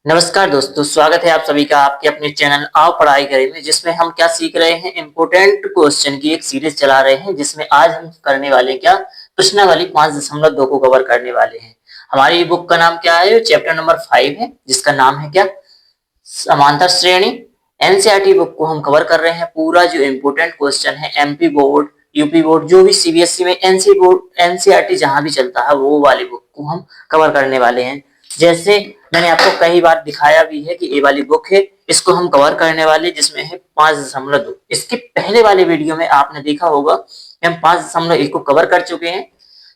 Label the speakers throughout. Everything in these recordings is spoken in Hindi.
Speaker 1: नमस्कार दोस्तों, स्वागत है आप सभी का आपके अपने चैनल आओ पढ़ाई करें में, जिसमें हम क्या सीख रहे हैं। इम्पोर्टेंट क्वेश्चन की एक सीरीज चला रहे हैं, जिसमें आज हम करने वाले क्या, प्रश्नावली 5.2 को कवर करने वाले हैं। हमारी बुक का नाम क्या है, चैप्टर नंबर 5 है, जिसका नाम है क्या, समांतर श्रेणी। एनसीईआरटी बुक को हम कवर कर रहे हैं। पूरा जो इम्पोर्टेंट क्वेश्चन है, एमपी बोर्ड, यूपी बोर्ड, जो भी सीबीएसई में एनसीईआरटी जहां भी चलता है, वो वाली बुक को हम कवर करने वाले हैं। जैसे मैंने आपको कई बार दिखाया भी है कि ये वाली बुक है, इसको हम कवर करने वाले, जिसमें है 5.2। इसके पहले वाले वीडियो में आपने देखा होगा कि हम 5.1 को कवर कर चुके हैं,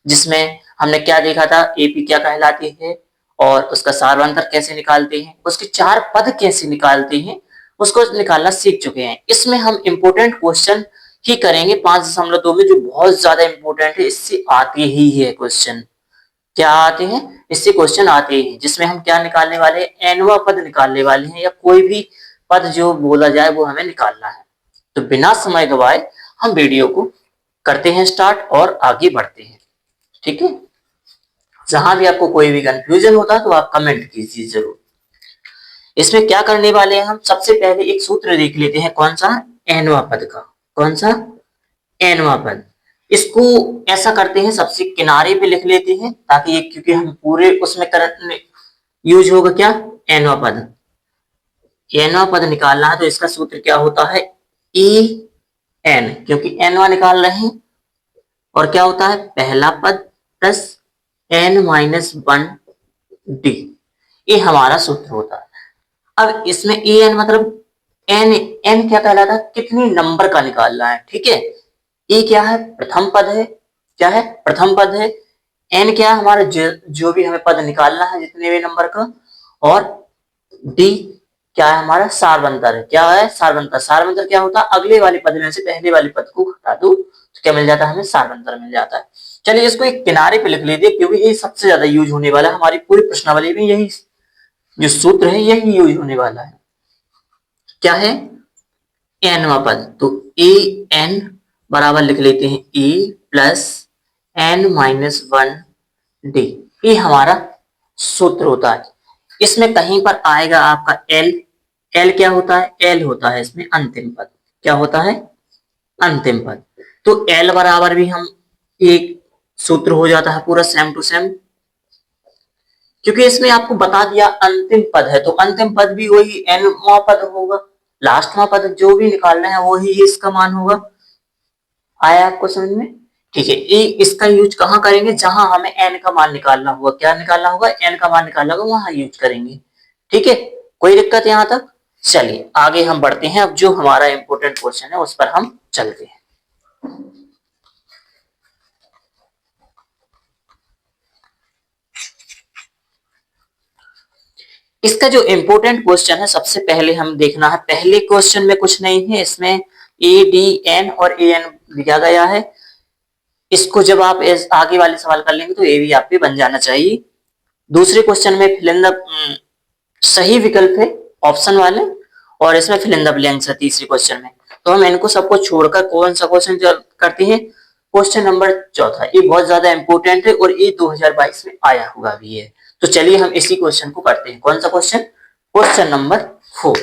Speaker 1: जिसमें हमने क्या देखा था, एपी क्या कहलाती है और उसका सारवंतर कैसे निकालते हैं, उसके 4 पद कैसे निकालते हैं, उसको निकालना सीख चुके हैं। इसमें हम इम्पोर्टेंट क्वेश्चन ही करेंगे 5.2 में, जो बहुत ज्यादा इंपॉर्टेंट है। इससे आते ही है क्वेश्चन, क्या आते हैं, इससे क्वेश्चन आते हैं, जिसमें हम क्या निकालने वाले हैं, एनवा पद निकालने वाले हैं, या कोई भी पद जो बोला जाए वो हमें निकालना है। तो बिना समय गवाए हम वीडियो को करते हैं स्टार्ट और आगे बढ़ते हैं। ठीक है, जहां भी आपको कोई भी कंफ्यूजन होता है तो आप कमेंट कीजिए जरूर। इसमें क्या करने वाले हैं हम, सबसे पहले एक सूत्र देख लेते हैं, कौन सा, एनवा पद का। कौन सा, एनवा पद। इसको ऐसा करते हैं, सबसे किनारे पे लिख लेते हैं, ताकि ये, क्योंकि हम पूरे उसमें करंट यूज होगा क्या, एनवा पद। एनवा पद निकालना है तो इसका सूत्र क्या होता है, ई एन, क्योंकि एनवा निकाल रहे हैं। और क्या होता है, पहला पद प्लस n-1 डी, ये हमारा सूत्र होता है। अब इसमें ए एन मतलब एन, एन क्या कहलाता है, कितनी नंबर का निकालना है। ठीक है, ए क्या है, प्रथम पद है, क्या है, प्रथम पद है। एन क्या है, हमारा जो भी हमें पद निकालना है, जितने भी नंबर का। और डी क्या है, हमारा सारवंतर है। क्या है, सारवंतर। सारवंतर क्या होता है, अगले वाले पद में से पहले वाले पद को घटा दो तो क्या मिल जाता है, हमें सारवंतर मिल जाता है। चलिए इसको एक किनारे पे लिख लीजिए, क्योंकि ये सबसे ज्यादा यूज होने वाला है हमारी पूरी प्रश्नावली में। यही जो सूत्र है यही यूज होने वाला है। क्या है, एनवा पद। तो ए एन बराबर लिख लेते हैं ए प्लस n-1 डी, ये हमारा सूत्र होता है। इसमें कहीं पर आएगा आपका एल। एल क्या होता है, एल होता है इसमें अंतिम पद। क्या होता है, अंतिम पद। तो एल बराबर भी हम एक सूत्र हो जाता है पूरा सेम टू सेम, क्योंकि इसमें आपको बता दिया अंतिम पद है, तो अंतिम पद भी वही एनवा पद होगा। लास्टवा पद जो भी निकालना है वही इसका मान होगा। आया आपको समझ में। ठीक है, ये इसका यूज कहाँ करेंगे, जहां हमें एन का मान निकालना होगा। क्या निकालना होगा, एन का मान निकालना होगा, वहां यूज करेंगे। ठीक है, कोई दिक्कत यहां तक। चलिए आगे हम बढ़ते हैं। अब जो हमारा इंपोर्टेंट क्वेश्चन है उस पर हम चलते हैं। इसका जो इंपोर्टेंट क्वेश्चन है, सबसे पहले हम देखना है, पहले क्वेश्चन में कुछ नहीं है, इसमें ए डी एन और ए एन दिया गया है। इसको जब आप आगे वाले सवाल कर लेंगे तो ये भी आपके बन जाना चाहिए। दूसरे क्वेश्चन में फिल इन द सही विकल्प है ऑप्शन वाले, और इसमें फिल इन द ब्लैंक्स है तीसरे क्वेश्चन में। तो हम इनको सबको छोड़कर कौन सा क्वेश्चन करते हैं, क्वेश्चन नंबर चौथा। ये बहुत ज्यादा इंपॉर्टेंट है और ये 2022 में आया हुआ भी है। तो चलिए हम इसी क्वेश्चन को करते हैं। कौन सा question, question number 4।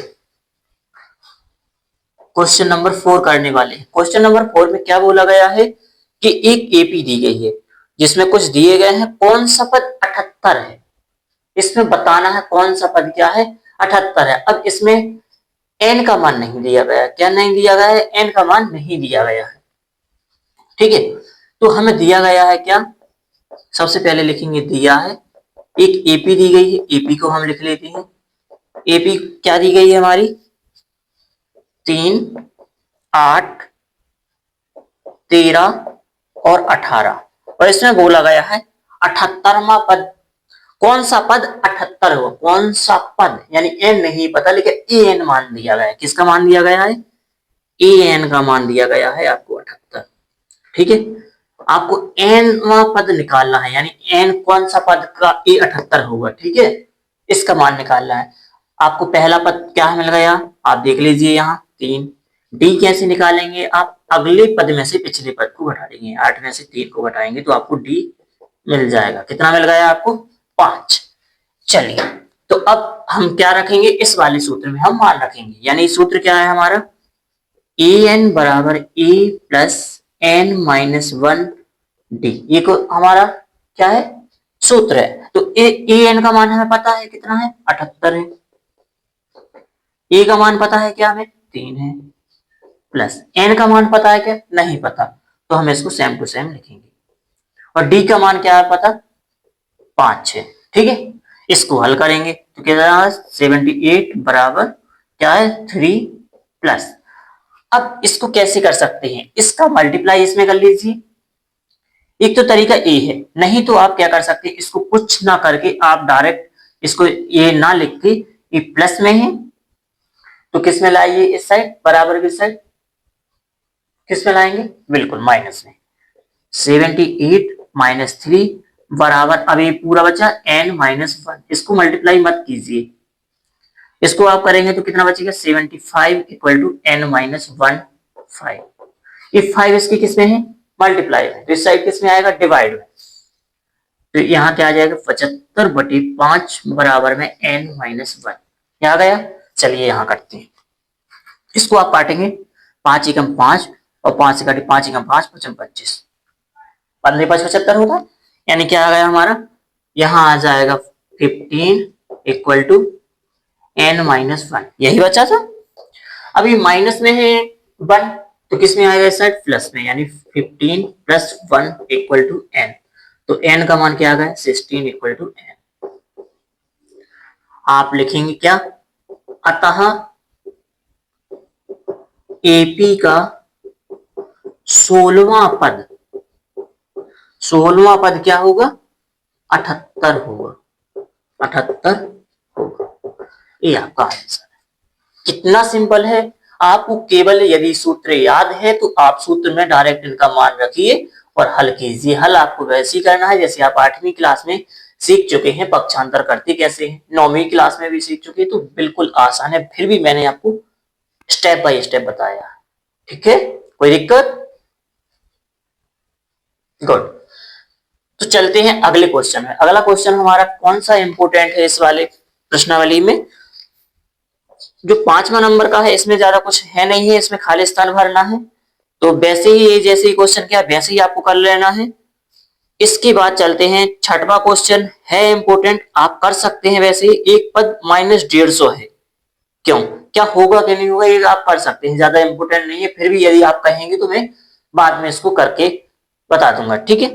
Speaker 1: Question number 4 करने वाले हैं। क्वेश्चन नंबर 4 में क्या बोला गया है कि एक एपी दी गई है, जिसमें कुछ दिए गए हैं, कौन सा पद 78 है। इसमें बताना है कौन सा पद क्या है, 78 है। अब इसमें एन का मान नहीं दिया गया। क्या नहीं दिया गया है, एन का मान नहीं दिया गया है। ठीक है, तो हमें दिया गया है क्या, सबसे पहले लिखेंगे दिया है, एक एपी दी गई है, एपी को हम लिख लेते हैं। एपी क्या दी गई है हमारी, 3, 8, 13 और 18। और इसमें बोला गया है 78वां पद। कौन सा पद 78 हो, कौन सा पद, यानी एन नहीं पता, लेकिन ए एन मान दिया गया है। किसका मान दिया गया है, ए एन का मान दिया गया है आपको 78। ठीक है, आपको एन पद निकालना है, यानी एन कौन सा पद का ए 78 होगा। ठीक है, इसका मान निकालना है। आपको पहला पद क्या मिल गया, आप देख लीजिए यहाँ 3। डी कैसे निकालेंगे, आप अगले पद में से पिछले पद को घटा देंगे। 8 में से 3 को घटाएंगे तो आपको डी मिल जाएगा। कितना मिल गया आपको, 5। चलिए तो अब हम क्या रखेंगे, इस वाले सूत्र में हम मान रखेंगे, यानी सूत्र क्या है हमारा, ए एन बराबर A plus N minus one D, ये को हमारा क्या है, सूत्र है। तो ए एन का मान हमें पता है कितना है, 78 है। ए का मान पता है क्या हमें, 3 है, प्लस एन का मान पता है क्या, नहीं पता, तो हम इसको सेम टू सेम लिखेंगे। और डी का मान क्या है पता, 5 है। ठीक है, इसको हल करेंगे तो क्या, 78 बराबर क्या है, 3 प्लस, अब इसको कैसे कर सकते हैं, इसका मल्टीप्लाई इसमें कर लीजिए। एक तो तरीका ए है, नहीं तो आप क्या कर सकते हैं, इसको कुछ ना करके आप डायरेक्ट इसको ये ना लिख के, ये प्लस में है तो किस में लाइए, इस साइड बराबर की साइड किस में लाएंगे, बिल्कुल माइनस में। 78 माइनस 3 बराबर, अब ये पूरा बचा n माइनस वन, इसको मल्टीप्लाई मत कीजिए, इसको आप करेंगे तो कितना बचेगा, 75 equal to n minus one 5। ये 5 इसकी किस में है, मल्टीप्लाई में, तो इस साइड किस में आएगा, डिवाइड में, तो यहाँ क्या आ जाएगा, 75/5 बराबर में n माइनस वन, क्या आ गया। चलिए यहाँ करते हैं, इसको आप काटेंगे, 5 एकम 5 और 5 से काटे 5 एकम 5 5 25, 15 5 75 होगा, यानी क्या आ गया हमारा, यहाँ आ जाएगा 15 equal to n minus one, यही बचा था। अभी माइनस में है 1 तो किस में आएगा, इस साइड प्लस में, यानी 15 प्लस 1 इक्वल टू n, तो n का मान क्या आ गया, 16 इक्वल टू n। आप लिखेंगे क्या, अतः एपी का 16वां पद, 16वां पद क्या होगा, 78 होगा, 78 होगा, ये आपका आंसर है। कितना सिंपल है, आपको केवल यदि सूत्र याद है तो आप सूत्र में डायरेक्ट इनका मान रखिए और हल कीजिए। हल आपको वैसे ही करना है जैसे आप 8वीं क्लास में सीख चुके हैं, पक्षांतर करते कैसे हैं, 9वीं क्लास में भी सीख चुके हैं, तो बिल्कुल आसान है, फिर भी मैंने आपको स्टेप बाय स्टेप बताया। ठीक है, कोई दिक्कत, गुड। तो चलते हैं अगले क्वेश्चन में। अगला क्वेश्चन हमारा कौन सा इंपोर्टेंट है इस वाले प्रश्नावली में, जो 5वां नंबर का है, इसमें ज्यादा कुछ है नहीं है, इसमें खाली स्थान भरना है, तो वैसे ही जैसे ही क्वेश्चन किया वैसे ही आपको कर लेना है। इसके बाद चलते हैं 6वां क्वेश्चन, है इंपोर्टेंट, आप कर सकते हैं वैसे ही, एक पद -150 है, क्यों, क्या होगा क्या नहीं होगा, ये आप कर सकते हैं, ज्यादा इंपोर्टेंट नहीं है, फिर भी यदि आप कहेंगे तो मैं बाद में इसको करके बता दूंगा। ठीक है,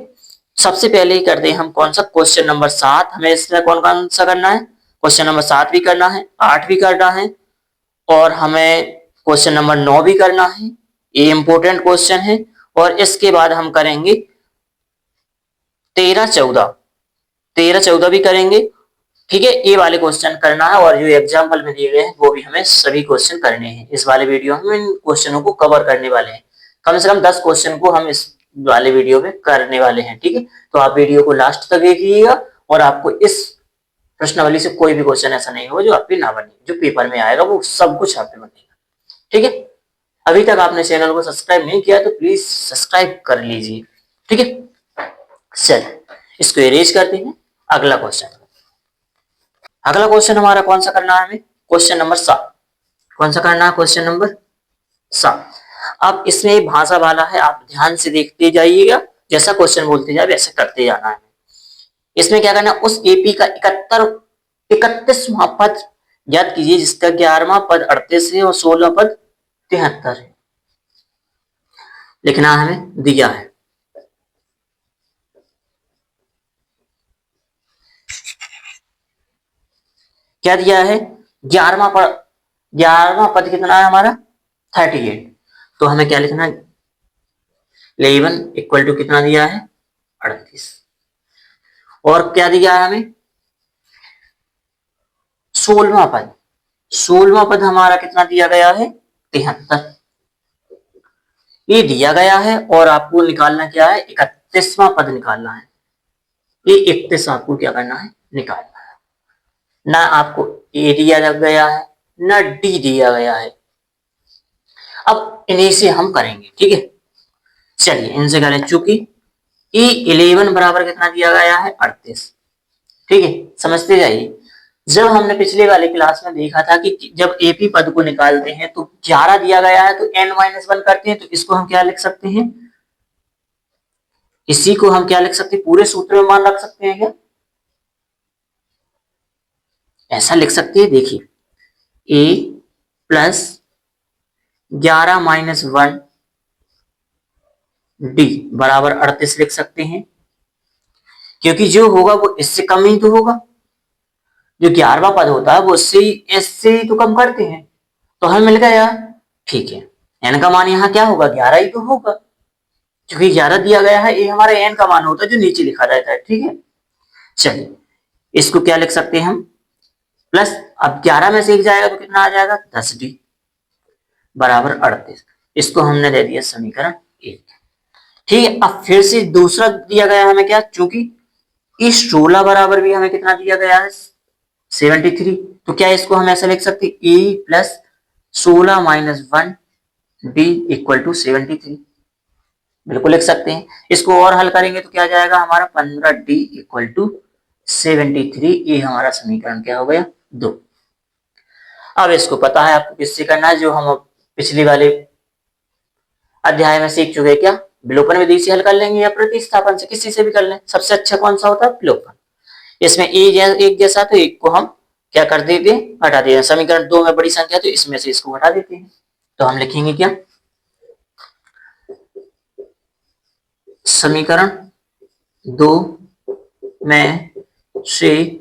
Speaker 1: सबसे पहले ही करते हैं हम कौन सा, क्वेश्चन नंबर 7, हमें इसमें कौन कौन सा करना है, क्वेश्चन नंबर 7 भी करना है, 8 भी करना है, और हमें क्वेश्चन नंबर 9 भी करना है, ये इंपोर्टेंट क्वेश्चन है। और इसके बाद हम करेंगे 13 14, 13 14 भी करेंगे। ठीक है, ये वाले क्वेश्चन करना है, और जो एग्जाम्पल में दिए गए हैं वो भी हमें सभी क्वेश्चन करने हैं। इस वाले वीडियो में इन क्वेश्चनों को कवर करने वाले हैं, कम से कम 10 क्वेश्चन को हम इस वाले वीडियो में करने वाले हैं। ठीक है, तो आप वीडियो को लास्ट तक देखिएगा, और आपको इस प्रश्नावली से कोई भी क्वेश्चन ऐसा नहीं होगा जो आप पे ना बने, जो पेपर में आएगा वो सब कुछ आप पे बनेगा। ठीक है, अभी तक आपने चैनल को सब्सक्राइब नहीं किया तो प्लीज सब्सक्राइब कर लीजिए। ठीक है, चलिए इसको इरेज करते हैं। अगला क्वेश्चन, अगला क्वेश्चन हमारा कौन सा करना है, हमें क्वेश्चन नंबर 7, कौन सा करना है, क्वेश्चन नंबर 7। अब इसमें भाषा वाला है, आप ध्यान से देखते जाइएगा, जैसा क्वेश्चन बोलते जाए वैसे करते जाना है। इसमें क्या करना है, उस एपी का 31वां पद याद कीजिए जिसका 11वां पद 38 है और 16 पद 73 है, लिखना हमें दिया है। क्या दिया है, 11वां पद कितना है हमारा, 38, तो हमें क्या लिखना है, 11 इक्वल टू कितना दिया है, 38, और क्या दिया है हमें, 16वां पद, 16वां पद हमारा कितना दिया गया है, 73, ये दिया गया है, और आपको निकालना क्या है, 31वां पद निकालना है, ये 31 आपको क्या करना है, निकालना है। ना आपको ए दिया गया है ना डी दिया गया है, अब इन्हीं से हम करेंगे। ठीक है, चलिए इनसे करें, चूंकि E11 बराबर कितना दिया गया है, 38। ठीक है, समझते जाइए, जब हमने पिछले वाले क्लास में देखा था कि जब एपी पद को निकालते हैं तो 11 दिया गया है तो n-1 करते हैं, तो इसको हम क्या लिख सकते हैं, इसी को हम क्या लिख सकते हैं, पूरे सूत्र में मान रख सकते हैं क्या, ऐसा लिख सकते हैं। देखिए a प्लस 11-1 d बराबर 38 लिख सकते हैं, क्योंकि जो होगा वो इससे कम ही तो होगा। जो 11वां पद होता है वो इससे ही तो कम करते हैं, तो हमें मिल गया। ठीक है, n का मान यहाँ क्या होगा, 11 ही तो होगा, क्योंकि 11 दिया गया है, ये हमारे n का मान होता है जो नीचे लिखा रहता है। ठीक है, चलिए इसको क्या लिख सकते हैं हम, प्लस, अब 11 में से एक जाएगा तो कितना आ जाएगा, 10d बराबर 38। इसको हमने दे दिया समीकरण 1। ठीक है, अब फिर से दूसरा दिया गया हमें क्या, चूंकि इस 16 बराबर भी हमें कितना दिया गया है, 73, तो क्या इसको हम ऐसा लिख सकते हैं, a plus 16-1 d equal to 73, बिल्कुल लिख सकते हैं। इसको और हल करेंगे तो क्या जाएगा हमारा, 15d इक्वल टू 73, ये हमारा समीकरण क्या हो गया, 2। अब इसको पता है आपको किससे करना है, जो हम पिछले वाले अध्याय में सीख चुके, क्या विलोपन विधि से हल कर लेंगे या प्रतिस्थापन से, किसी से भी कर लें, सबसे अच्छा कौन सा होता है, विलोपन। इसमें एक जैसा, तो एक को हम क्या कर देते हैं, हटा देते हैं। समीकरण 2 में बड़ी संख्या तो इसमें से इसको हटा देते हैं, तो हम लिखेंगे क्या, समीकरण 2 में से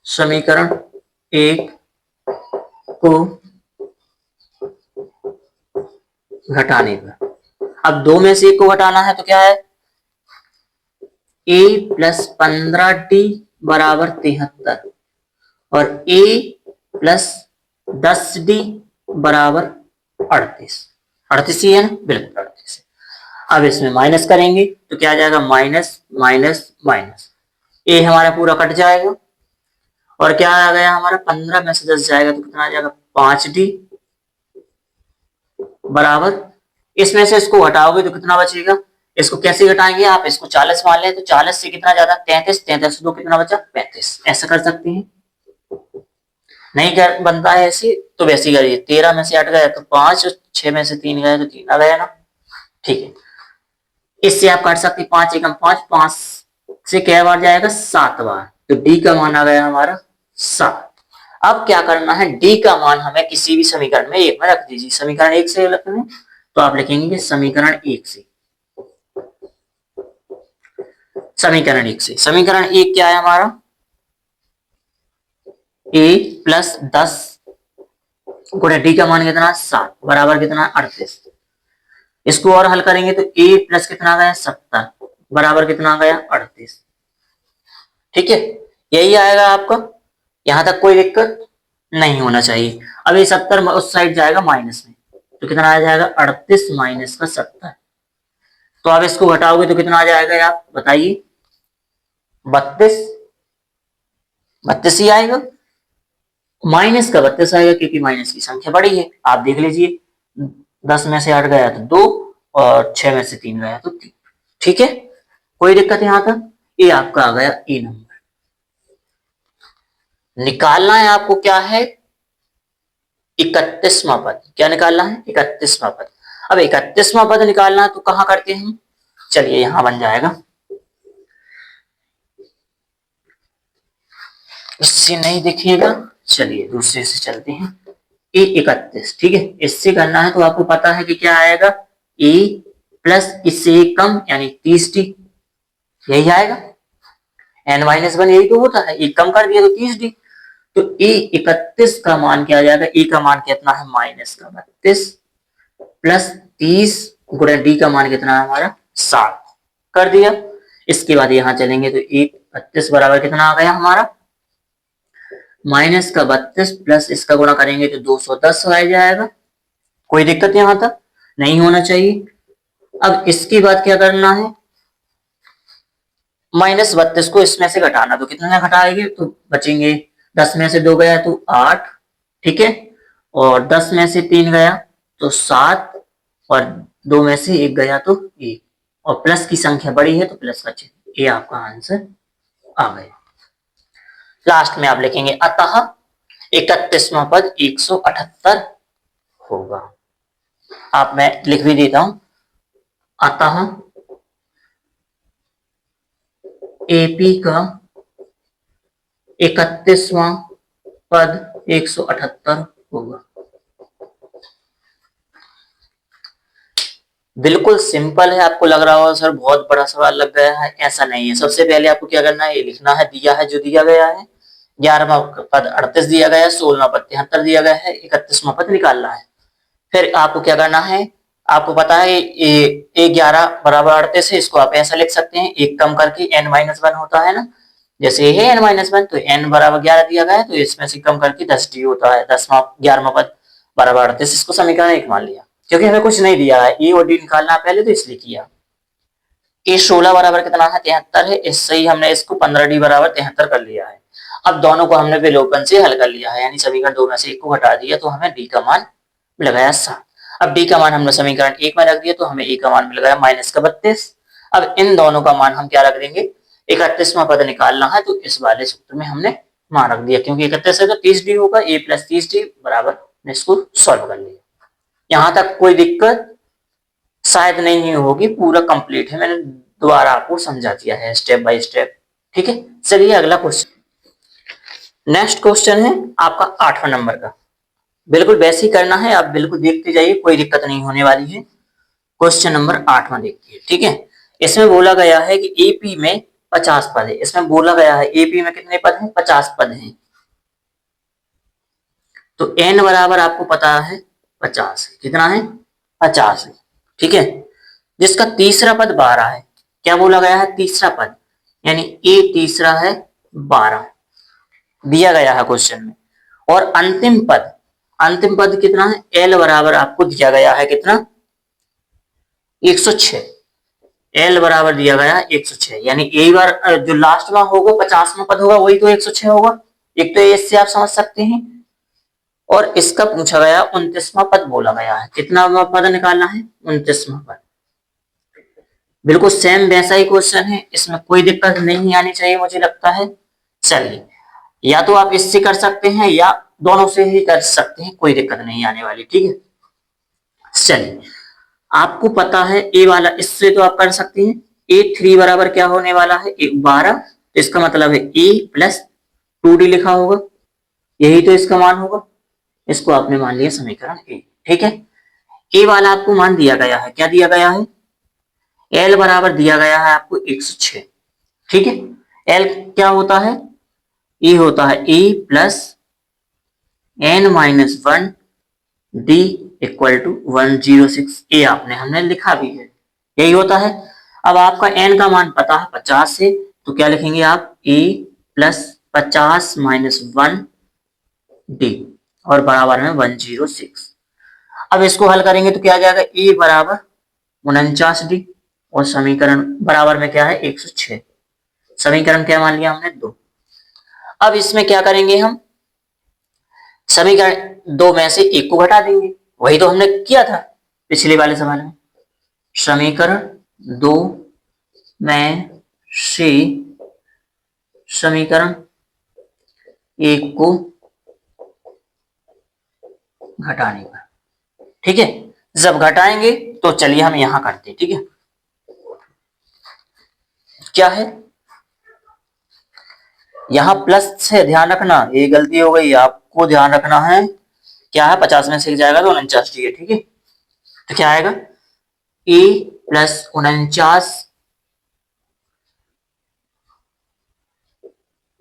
Speaker 1: समीकरण 1 को घटाने पर, अब 2 में से 1 को घटाना है तो क्या है, a प्लस 15d बराबर 73 और a प्लस 10d बराबर 38 ही है ना, बिल्कुल 38। अब इसमें माइनस करेंगे तो क्या आ जाएगा, माइनस माइनस माइनस, ए हमारा पूरा कट जाएगा और क्या आ गया हमारा, 15 में से 10 जाएगा तो कितना आ जाएगा, 5d बराबर, इसमें से इसको घटाओगे तो कितना बचेगा, इसको कैसे घटाएंगे आप, इसको 40 मान लें तो 40 से कितना ज्यादा, 33, 33 से 2 कितना बचा, 35, ऐसा कर सकते हैं। नहीं कर बनता है ऐसे तो वैसे ही करिए, 13 में से 8 गया तो 5, 6 में से 3 गया तो 3 आ गया ना। ठीक है, इससे आप काट सकते हैं, 5 एकम 5, 5 से क्या बार जाएगा, 7 बार, तो डी का मान आ गया हमारा 7। अब क्या करना है, डी का मान हमें किसी भी समीकरण में 1 में रख दीजिए, समीकरण 1 से रखना है तो आप लिखेंगे कि समीकरण 1 से, समीकरण 1 से, समीकरण 1 क्या है हमारा, a प्लस 10 गुणे डी का मान कितना, 7 बराबर कितना, 38। इसको और हल करेंगे तो a प्लस कितना आ गया, 70 बराबर कितना आ गया, 38। ठीक है, यही आएगा आपका, यहां तक कोई दिक्कत नहीं होना चाहिए। अब ये 70 उस साइड जाएगा माइनस में, तो कितना आ जाएगा, 38 माइनस का 70, तो आप इसको घटाओगे तो कितना आ जाएगा, आप बताइए, 32, 32 ही आएगा, माइनस का 32 आएगा, क्योंकि माइनस की संख्या बड़ी है। आप देख लीजिए, 10 में से 8 गया तो 2 और 6 में से 3 गया तो 3। ठीक है, कोई दिक्कत यहां तक, ये आपका आ गया ए नंबर। निकालना है आपको क्या है, 31वां पद, क्या निकालना है, 31वां पद। अब 31वां पद निकालना है तो कहां करते हैं, चलिए यहां बन जाएगा, इससे नहीं दिखेगा, चलिए दूसरे से चलते हैं, ए 31, ठीक है, इससे करना है तो आपको पता है कि क्या आएगा, ए प्लस इससे एक कम यानी 30d, यही आएगा, n-1 यही तो होता है, एक कम कर दिया तो 30d, तो ए 31 का मान क्या आ जाएगा, ए का मान कितना है, माइनस का 32 प्लस 30 गुणा डी का मान कितना है हमारा, 7 कर दिया। इसके बाद यहां चलेंगे तो 31 बराबर कितना आ गया हमारा, माइनस का 32 प्लस इसका गुणा करेंगे तो 210 आ जाएगा, कोई दिक्कत यहां तक नहीं होना चाहिए। अब इसके बाद क्या करना है, माइनस 32 को इसमें से घटाना, तो कितना घटाएंगे तो बचेंगे, 10 में से 2 गया तो 8, ठीक है, और 10 में से 3 गया तो 7 और 2 में से 1 गया तो 1, और प्लस की संख्या बड़ी है तो प्लस का चिन्ह, ये आपका आंसर आ गया। लास्ट में आप लिखेंगे अतः 31वां पद 178 होगा। आप मैं लिख भी देता हूं, अतः एपी का 31वां पद 178 होगा। बिल्कुल सिंपल है। आपको लग रहा होगा सर बहुत बड़ा सवाल लग गया है, ऐसा नहीं है। सबसे पहले आपको क्या करना है, ये लिखना है, दिया है जो दिया गया है, 11वां पद 38 दिया गया है, 16वां पद 73 दिया गया है, 31वां पद निकालना है। फिर आपको क्या करना है, आपको पता है ये 11 बराबर 38 है, इसको आप ऐसा लिख सकते हैं, एक कम करके n-1 होता है ना, जैसे ये है n-1 तो n बराबर 11 दिया गया है, तो इसमें से कम करके 10d होता है, 11वां पद बराबर 38, इसको समीकरण 1 मान लिया। क्योंकि हमें कुछ नहीं दिया है, e और d निकालना पहले, तो इसलिए किया। ये 16 बराबर कितना है, 73 है, इससे ही हमने इसको 15d बराबर 73 कर लिया है। अब दोनों को हमने विलोपन से हल कर लिया है, यानी समीकरण 2 में से एक को घटा दिया, तो हमें d का मान मिल गया 7। अब d का मान हमने समीकरण 1 में रख दिया, तो हमें e का मान मिल गया -32। अब इन दोनों का मान हम क्या रख देंगे, 31वां पद निकालना है, तो इस वाले सूत्र में हमने मान रख दिया, क्योंकि 31 है तो 30d होगा, a + 30d बराबर, इसको सॉल्व कर लिया। यहां तक कोई दिक्कत शायद नहीं होगी, पूरा कंप्लीट है, मैंने दोबारा आपको समझा दिया है स्टेप बाय स्टेप। ठीक है, चलिए अगला क्वेश्चन। नेक्स्ट क्वेश्चन है आपका 8वां नंबर का। बिल्कुल वैसे ही करना है, आप बिल्कुल देखते जाइए, कोई दिक्कत नहीं होने वाली है। क्वेश्चन नंबर 8वां देखिए। ठीक है, इसमें बोला गया है कि एपी में 50 पद है। इसमें बोला गया है एपी में कितने पद हैं, 50 पद हैं। तो एन बराबर आपको पता है 50 है, कितना है, 50 है। ठीक है, जिसका तीसरा पद 12 है। क्या बोला गया है, तीसरा पद, यानी ए तीसरा है 12 दिया गया है क्वेश्चन में। और अंतिम पद कितना है, एल बराबर आपको दिया गया है कितना, 106। एल बराबर दिया गया 106, यानी एक बार जो लास्ट में होगा 50वां पद होगा, वही तो 106 होगा। एक तो इससे आप समझ सकते हैं। और इसका पूछा गया 29वां पद बोला गया है, कितना पद निकालना है, 29वां पद। बिल्कुल सेम वैसा ही क्वेश्चन है, इसमें कोई दिक्कत नहीं आनी चाहिए मुझे लगता है। चलिए, या तो आप इससे कर सकते हैं या दोनों से ही कर सकते हैं, कोई दिक्कत नहीं आने वाली। ठीक है, चलिए, आपको पता है ए वाला, इससे तो आप कर सकते हैं। A3 बराबर क्या होने वाला है, 12, तो इसका मतलब है a + 2d लिखा होगा, यही तो इसका मान होगा। इसको आपने मान लिया समीकरण ए। ठीक है, ए वाला आपको मान दिया गया है, क्या दिया गया है, एल बराबर दिया गया है आपको 106। ठीक है, एल क्या होता है, ए होता है ए + n-1 d = 106। ए आपने हमने लिखा भी है, यही होता है। अब आपका n का मान पता है 50 है, तो क्या लिखेंगे आप, a + 50 - 1 d और बराबर में 106। अब इसको हल करेंगे तो क्या आ जाएगा, a बराबर 49d और समीकरण बराबर में क्या है, 106। समीकरण क्या मान लिया हमने, 2। अब इसमें क्या करेंगे हम, समीकरण 2 में से एक को घटा देंगे, वही तो हमने किया था पिछले वाले सवाल में। समीकरण 2 में से समीकरण 1 को घटाने का। ठीक है, जब घटाएंगे तो चलिए हम यहां करते हैं। ठीक है, क्या है, यहां प्लस से ध्यान रखना, ये गलती हो गई, आपको ध्यान रखना है। क्या है, 50 में से जाएगा तो 49 है। ठीक है, तो क्या आएगा, a + 49d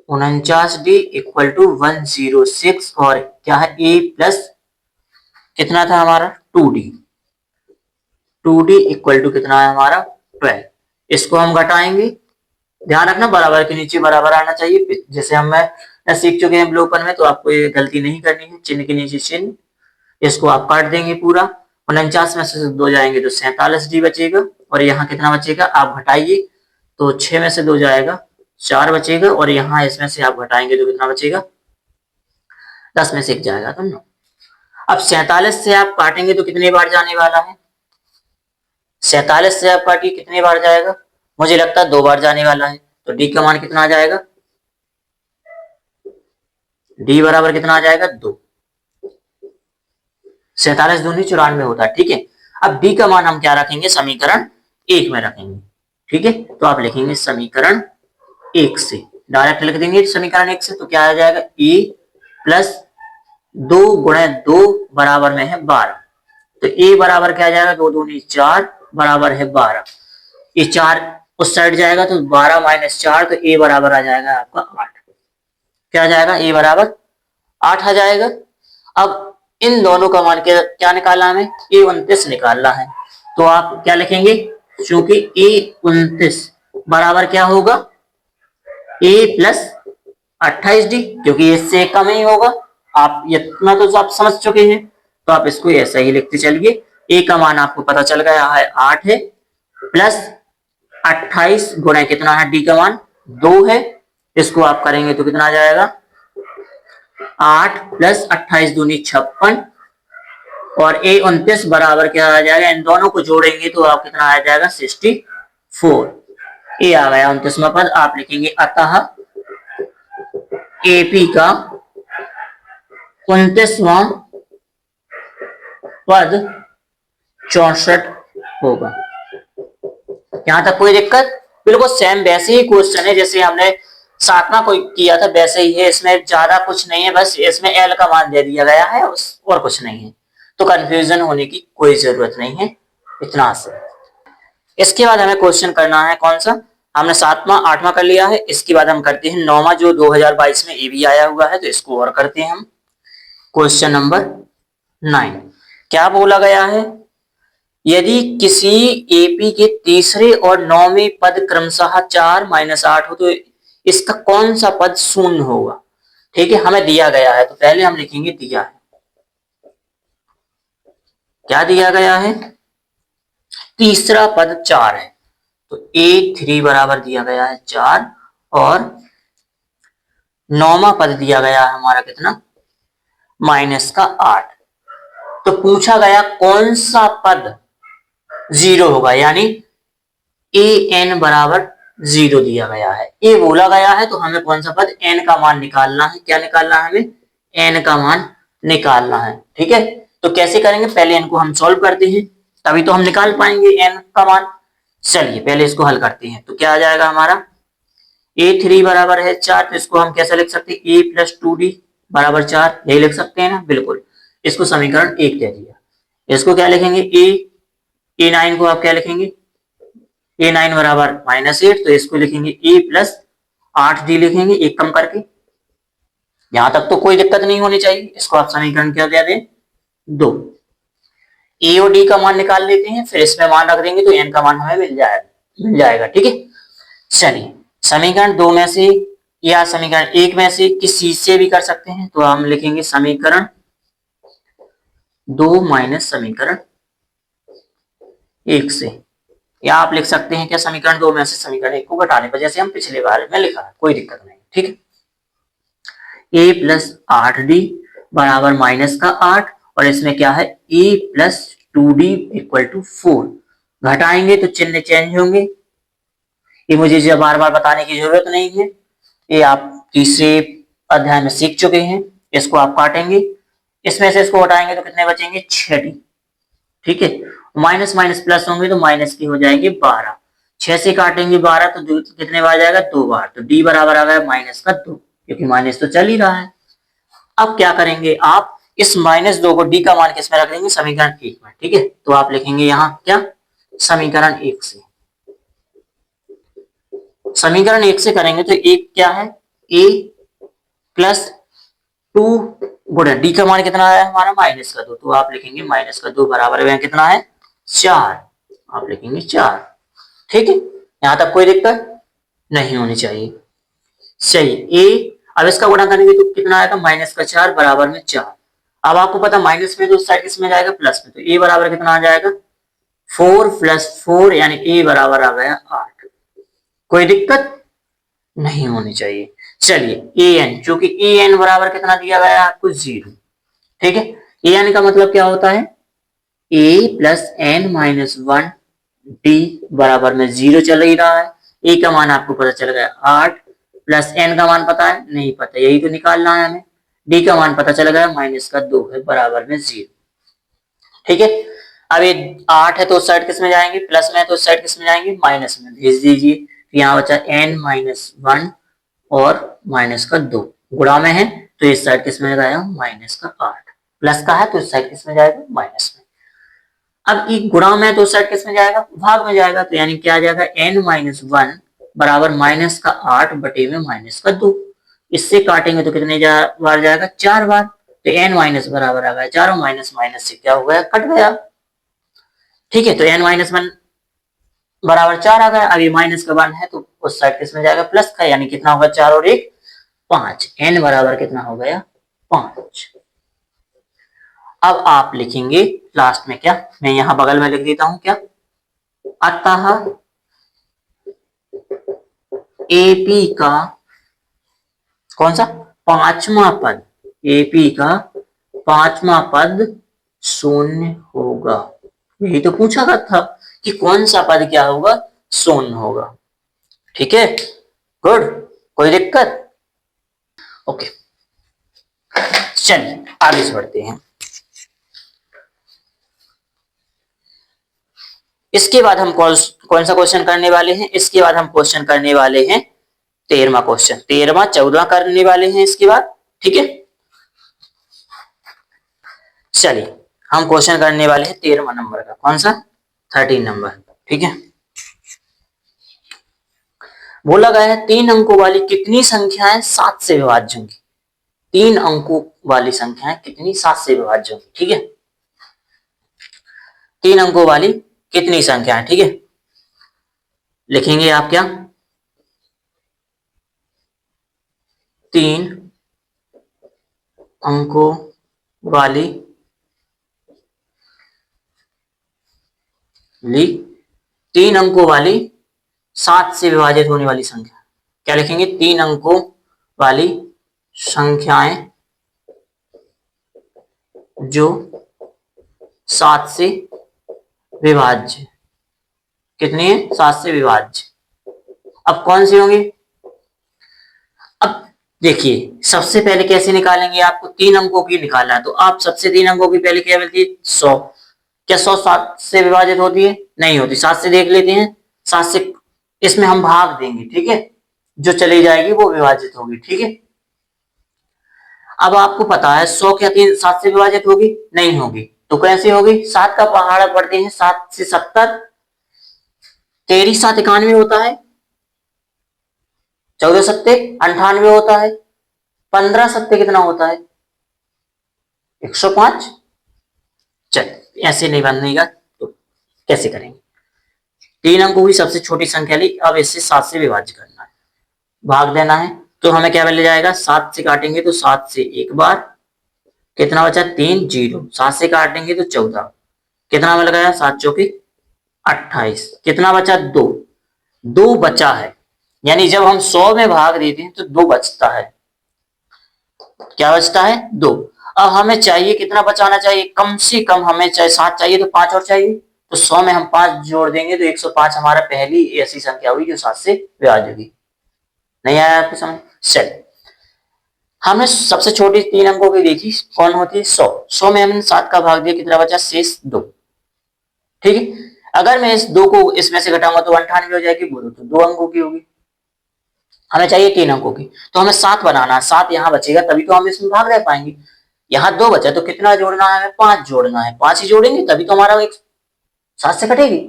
Speaker 1: = 106 और क्या है, a प्लस कितना था हमारा, 2d = कितना है हमारा, 12। इसको हम घटाएंगे, ध्यान रखना बराबर के नीचे बराबर आना चाहिए, जैसे हम मैं सीख चुके हैं ब्लूपन में, तो आपको ये गलती नहीं करनी है। चिन्ह के नीचे चिन्ह, इसको आप काट देंगे पूरा। 49 में से 2 जाएंगे तो 47d बचेगा, और यहाँ कितना बचेगा, आप घटाइए तो 6 में से 2 जाएगा, 4 बचेगा, और यहाँ इसमें से आप घटाएंगे तो कितना बचेगा, 10 में से 1 जाएगा तो 9। अब 47 से आप काटेंगे तो कितनी बार जाने वाला है, 47 से आपका डी कितनी बार जाएगा? मुझे लगता है 2 बार जाने वाला है, तो डी का मान कितना आ जाएगा? डी बराबर कितना आ जाएगा? 2। 47 दूनी 94 होता है, ठीक है। अब डी का मान हम क्या रखेंगे? समीकरण 1 में रखेंगे, ठीक है। तो आप लिखेंगे समीकरण 1 से, डायरेक्ट लिख देंगे समीकरण 1 से, तो क्या आ जाएगा? ए प्लस 2 गुणे 2 बराबर में है 12। तो ए बराबर क्या आ जाएगा? 2 दूनी 4 बराबर है 12। ये 4 उस साइड जाएगा तो 12 माइनस 4, तो ए बराबर आ जाएगा आपका 8। क्या आ जाएगा? ए बराबर 8 आ जाएगा। अब इन दोनों का मान क्या निकालना हमें? ए 29 निकालना है। तो आप क्या लिखेंगे? क्योंकि ए 29 बराबर क्या होगा? ए प्लस 28 डी, क्योंकि इससे कम ही होगा। आप इतना तो आप समझ चुके हैं, तो आप इसको ऐसा ही लिखते चलिए। ए का मान आपको पता चल गया है 8 है, प्लस 28 गुणा कितना है? डी का मान 2 है। इसको आप करेंगे तो कितना आ जाएगा? 8 प्लस 28 दूनी 56, और ए 29 बराबर क्या आ जाएगा? इन दोनों को जोड़ेंगे तो आप कितना आ जाएगा? 64। ए आ गया 29वां पद। आप लिखेंगे अतः एपी का 29वां पद 64 होगा। यहां तक कोई दिक्कत? बिल्कुल सेम वैसे ही क्वेश्चन है जैसे हमने 7वां को किया था, वैसे ही है। इसमें ज्यादा कुछ नहीं है, बस इसमें एल का मान दे दिया गया है और कुछ नहीं है, तो कंफ्यूजन होने की कोई जरूरत नहीं है, इतना आसान। इसके बाद हमें क्वेश्चन करना है कौन सा? हमने 7वां 8वां कर लिया है, इसके बाद हम करते हैं 9वां, जो 2022 में ये भी आया हुआ है, तो इसको और करते हैं हम। क्वेश्चन नंबर 9 क्या बोला गया है? यदि किसी एपी के तीसरे और 9वें पद क्रमशः 4 माइनस 8 हो, तो इसका कौन सा पद शून्य होगा? ठीक है, हमें दिया गया है, तो पहले हम लिखेंगे दिया है। क्या दिया गया है? तीसरा पद 4 है, तो A3 बराबर दिया गया है 4, और 9वां पद दिया गया है हमारा कितना? माइनस का 8। तो पूछा गया कौन सा पद 0 होगा, यानी an बराबर 0 दिया गया है। ए बोला गया है, तो हमें कौन सा पद? n का मान निकालना है। क्या निकालना है हमें? n का मान निकालना है, ठीक है। तो कैसे करेंगे? पहले n को हम सॉल्व करते हैं, तभी तो हम निकाल पाएंगे n का मान। चलिए पहले इसको हल करते हैं। तो क्या आ जाएगा हमारा? A3 बराबर है 4, तो इसको हम कैसे लिख सकते हैं? a प्लस 2d बराबर 4, यही लिख सकते हैं ना? बिल्कुल। इसको समीकरण 1 दे दिया। इसको क्या लिखेंगे? A9 को आप क्या लिखेंगे? A9 बराबर -8, तो इसको लिखेंगे a प्लस 8d लिखेंगे, एक कम करके। यहां तक तो कोई दिक्कत नहीं होनी चाहिए। इसको आप समीकरण क्या दे दें? 2। ए और डी का मान निकाल लेते हैं, फिर इसमें मान रख देंगे, तो n का मान हमें मिल जाएगा, ठीक है। चलिए समीकरण 2 में से या समीकरण 1 में से किसी से भी कर सकते हैं, तो हम लिखेंगे समीकरण 2 माइनस समीकरण 1 से, या आप लिख सकते हैं क्या? समीकरण 2 में से समीकरण 1 को घटाने पर, जैसे हम पिछले बार में लिखा है, कोई दिक्कत नहीं, ठीक है। a प्लस 8d बराबर माइनस का 8, और इसमें क्या है? a plus 2d equal to 4। घटाएंगे तो चिन्ह चेंज होंगे, ये मुझे जो बार बार बताने की जरूरत नहीं है, ये आप तीसरे अध्याय में सीख चुके हैं। इसको आप काटेंगे, इसमें से इसको हटाएंगे तो कितने बचेंगे? 6d, ठीक है। माइनस माइनस प्लस होंगे तो माइनस की हो जाएगी 12। 6 से काटेंगे 12 तो कितने बार जाएगा? 2 बार। तो d बराबर आ गया माइनस का 2, क्योंकि माइनस तो चल ही रहा है। अब क्या करेंगे आप? इस -2 को d का मान किसमें रख देंगे? समीकरण 1 में, ठीक है। तो आप लिखेंगे यहाँ क्या? समीकरण 1 से। समीकरण 1 से करेंगे तो एक क्या है? a प्लस 2 गुणा डी का मान कितना है हमारा? माइनस का 2, तो आप लिखेंगे माइनस का 2 बराबर है कितना है? 4। आप लिखेंगे 4, ठीक है। यहां तक कोई दिक्कत नहीं होनी चाहिए। सही। ए, अब इसका गुणा करेंगे तो कितना आएगा? माइनस का 4 बराबर में 4। अब आपको पता माइनस में तो उस साइड किसमें जाएगा? प्लस में, तो ए बराबर कितना आ जाएगा? 4 प्लस 4, यानी ए बराबर आ गया 8। कोई दिक्कत नहीं होनी चाहिए। चलिए ए एन, चूंकि ए एन बराबर कितना दिया गया है आपको? 0, ठीक है। ए एन का मतलब क्या होता है? A plus N minus 1 D बराबर में 0 चल ही रहा है। ए का मान आपको पता चल गया 8 प्लस एन का मान पता है नहीं पता, यही तो निकालना है हमें। डी का मान पता चल गया माइनस का 2 है बराबर में 0। ठीक है, अब ये 8 है तो उस साइड किस में जाएंगे, प्लस में है तो उस साइड किस में जाएंगे, माइनस में भेज दीजिए। यहाँ बचा n माइनस 1 और माइनस का 2, गुणा में है तो इस साइड किस में जाएगा, माइनस का 8, प्लस का है तो इस साइड किस में जाएगा, माइनस में। अब ये गुणा में है तो उस साइड किस में जाएगा, भाग में जाएगा, तो यानी क्या आ जाएगा n माइनस 1 बराबर माइनस का 8 बटे में माइनस का 2। इससे काटेंगे तो कितने बार जाएगा, 4 बार, तो n माइनस बराबर आ गया 4 और माइनस माइनस से क्या हो गया, कट गया। ठीक है, तो n माइनस 1 बराबर 4 आ गया। अब ये माइनस का 1 है तो उस साइड किस में जाएगा, प्लस का, यानी कितना होगा 4 और 1 5, n बराबर कितना हो गया 5। अब आप लिखेंगे लास्ट में क्या, मैं यहां बगल में लिख देता हूं क्या, अतः एपी का कौन सा, पांचवा पद, एपी का पांचवा पद शून्य होगा। यही तो पूछा गया था कि कौन सा पद क्या होगा, शून्य होगा। ठीक है, गुड, कोई दिक्कत, ओके। चलिए आगे से बढ़ते हैं। इसके बाद हम कौन सा क्वेश्चन करने वाले हैं, इसके बाद हम क्वेश्चन करने वाले हैं 13वां क्वेश्चन, 13वां 14वां करने वाले हैं इसके बाद। ठीक है, चलिए हम क्वेश्चन करने वाले हैं 13वां नंबर का, कौन सा, 13 नंबर। ठीक है, बोला गया है 3 अंकों वाली कितनी संख्याएं 7 से विभाज्य होंगी, 3 अंकों वाली संख्याएं कितनी 7 से विभाज्य होंगी। ठीक है, 3 अंकों वाली कितनी संख्याएं, ठीक है, लिखेंगे आप क्या, 3 अंकों वाली 3 अंकों वाली 7 से विभाजित होने वाली संख्या, क्या लिखेंगे, 3 अंकों वाली संख्याएं जो 7 से विभाज्य, कितनी है, 7 से विभाज्य। अब कौन सी होंगी, अब देखिए सबसे पहले कैसे निकालेंगे, आपको 3 अंकों की निकालना है तो आप सबसे 3 अंकों की पहले क्या मिलती है, 100। क्या 100 7 से विभाजित होती है, नहीं होती, 7 से देख लेते हैं, 7 से इसमें हम भाग देंगे। ठीक है, जो चली जाएगी वो विभाजित होगी। ठीक है, अब आपको पता है 100 क्या 7 से विभाजित होगी, नहीं होगी, तो कैसे होगी, 7 का पहाड़ा पढ़ते हैं, 7 से 70, 13 7 91 होता है, 14 सत्ते 98 होता है, 15 सत्ते कितना होता है, 105। चल ऐसे नहीं बनेगा तो कैसे करेंगे, 3 अंकों की सबसे छोटी संख्या ली, अब इससे 7 से विभाज्य करना है, भाग देना है, तो हमें क्या मिल जाएगा, 7 से काटेंगे तो 7 से एक बार, कितना बचा 3 0, 7 से काटेंगे तो 14, कितना मिल गया 7 चौके 28, कितना बचा 2, 2 बचा है, यानी जब हम 100 में भाग देते हैं तो 2 बचता है, क्या बचता है 2। अब हमें चाहिए कितना बचाना चाहिए, कम से कम हमें चाहे 7 चाहिए तो 5 और चाहिए, तो 100 में हम 5 जोड़ देंगे तो 105 हमारा पहली ऐसी संख्या हुई जो 7 से विभाज्य होगी। नहीं आया आपको समझ, चलिए हमने सबसे छोटी 3 अंकों की देखी, कौन होती है 100, 100 में हमने 7 का भाग दिया, कितना बचा शेष 2। ठीक है, अगर मैं इस 2 को इसमें से घटाऊंगा तो 98 हो जाएगी, बोलो तो 2 अंकों की होगी, हमें चाहिए 3 अंकों की, तो हमें 7 बनाना है, 7 यहाँ बचेगा तभी तो हम इसमें भाग रह पाएंगे। यहाँ 2 बचा तो कितना जोड़ना है, हमें 5 जोड़ना है, 5 ही जोड़ेंगे तभी तो हमारा एक 7 से कटेगी,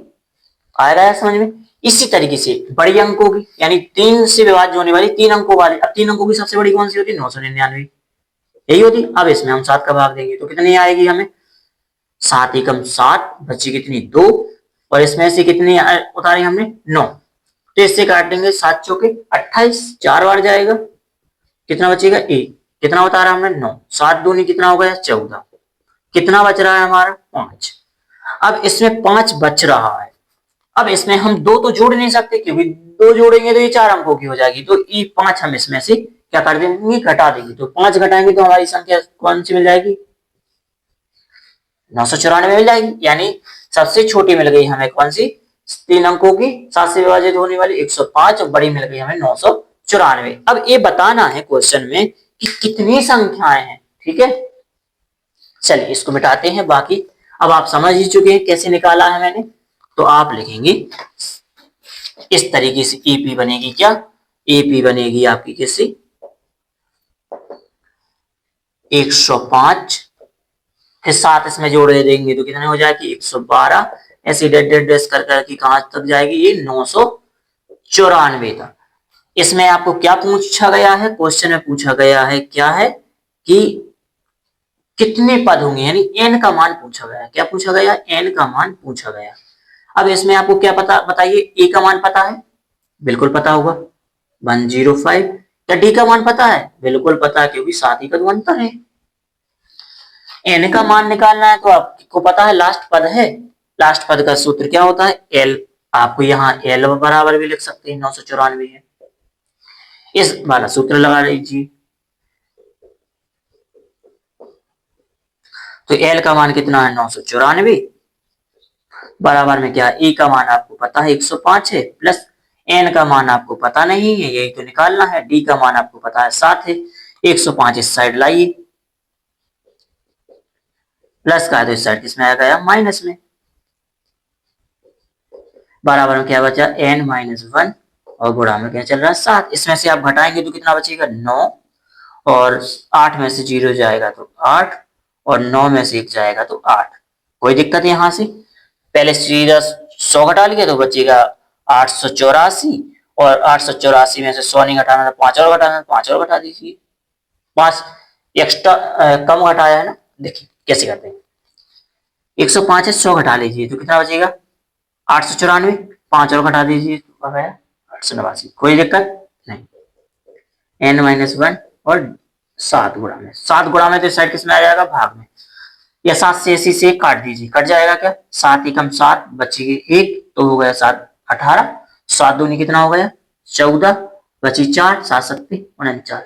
Speaker 1: आएगा समझ में। इसी तरीके से बड़ी अंकों की, यानी 3 से विभाज्य होने वाली 3 अंकों वाली, अब 3 अंकों की सबसे बड़ी कौन सी होती है, 999 यही होती। अब इसमें हम 7 का भाग देंगे तो कितनी आएगी, हमें 7 एकम 7, बची कितनी 2, और इसमें से कितनी उतारी हमने 9, तो इससे काट देंगे 7 चौके 28, 4 बार जाएगा, कितना बचेगा 1, कितना उतारा हमने 9, 7 दूनी कितना हो गया 14, कितना बच रहा है हमारा 5। अब इसमें 5 बच रहा है, अब इसमें हम 2 तो जोड़ नहीं सकते क्योंकि 2 जोड़ेंगे तो ये 4 अंकों की हो जाएगी, तो ये 5 हम इसमें से क्या कर देंगे, घटा देंगे, तो 5 घटाएंगे तो हमारी संख्या कौन सी मिल जाएगी, 994 मिल जाएगी, यानी सबसे छोटी मिल गई हमें कौन सी 3 अंकों की 7 से विभाजित होने वाली 105 और बड़ी मिल गई हमें 994। अब ये बताना है क्वेश्चन में कि कितनी संख्याएं हैं। ठीक है, चलिए इसको मिटाते हैं। बाकी अब आप समझ ही चुके हैं कैसे निकाला है मैंने। तो आप लिखेंगे इस तरीके से, एपी बनेगी क्या, एपी बनेगी आपकी कैसे 105, फिर 7 इसमें जोड़ देंगे तो कितने हो जाएगी 112, ऐसे डेड डेड डेस कर करके कहां तक जाएगी ये 994 तक। इसमें आपको क्या पूछा गया है, क्वेश्चन में पूछा गया है क्या है कि कितने पद होंगे, यानी एन का मान पूछा गया। क्या पूछा गया, एन का मान पूछा गया। अब इसमें आपको क्या पता बताइए, ए का मान पता है, बिल्कुल पता होगा 105। क्या डी का मान पता है, बिल्कुल पता है क्योंकि 7 ही का तो अंतर है। एन का मान निकालना है तो आपको पता है लास्ट पद है, लास्ट पद का सूत्र क्या होता है एल। आपको यहाँ एल बराबर भी लिख सकते हैं 994 है, इस वाला सूत्र लगा लीजिए। तो एल का मान कितना है 994, बराबर में क्या, ए का मान आपको पता है 105 है, प्लस एन का मान आपको पता नहीं है, यही तो निकालना है। डी का मान आपको पता है 7 है, 105 इस साइड लाइए, प्लस का है तो इस साइड किसमें आ गया माइनस में, बराबर में क्या बचा n माइनस 1 और गुणा में क्या चल रहा है 7। इसमें से आप घटाएंगे तो कितना बचेगा 9, और 8 में से 0 जाएगा तो 8, और 9 में से 1 जाएगा तो 8। कोई दिक्कत है यहाँ से, पहले सीधा 100 घटा लिया तो बचेगा 884, और 884 में से 100 नहीं घटाना तो 5 और घटाना, 5 और घटा दीजिए, 5 एक्स्ट्रा कम घटाया है ना। देखिए कैसे करते हैं, 105 है 100 घटा लीजिए तो कितना बचेगा 894, 5 और घटा दीजिए तो 889। कोई दिक्कत नहीं, n माइनस 1 और 7 गुणा में, 7 गुणा में तो इस साइड किसमें आ जाएगा भाग में, या 7 से इसी से काट दीजिए, कट जाएगा क्या 7 एकम 7 बची 1 तो हो गया 7 18, 7 दूनी कितना हो गया 14, बची 4, 7 सत्ती 49,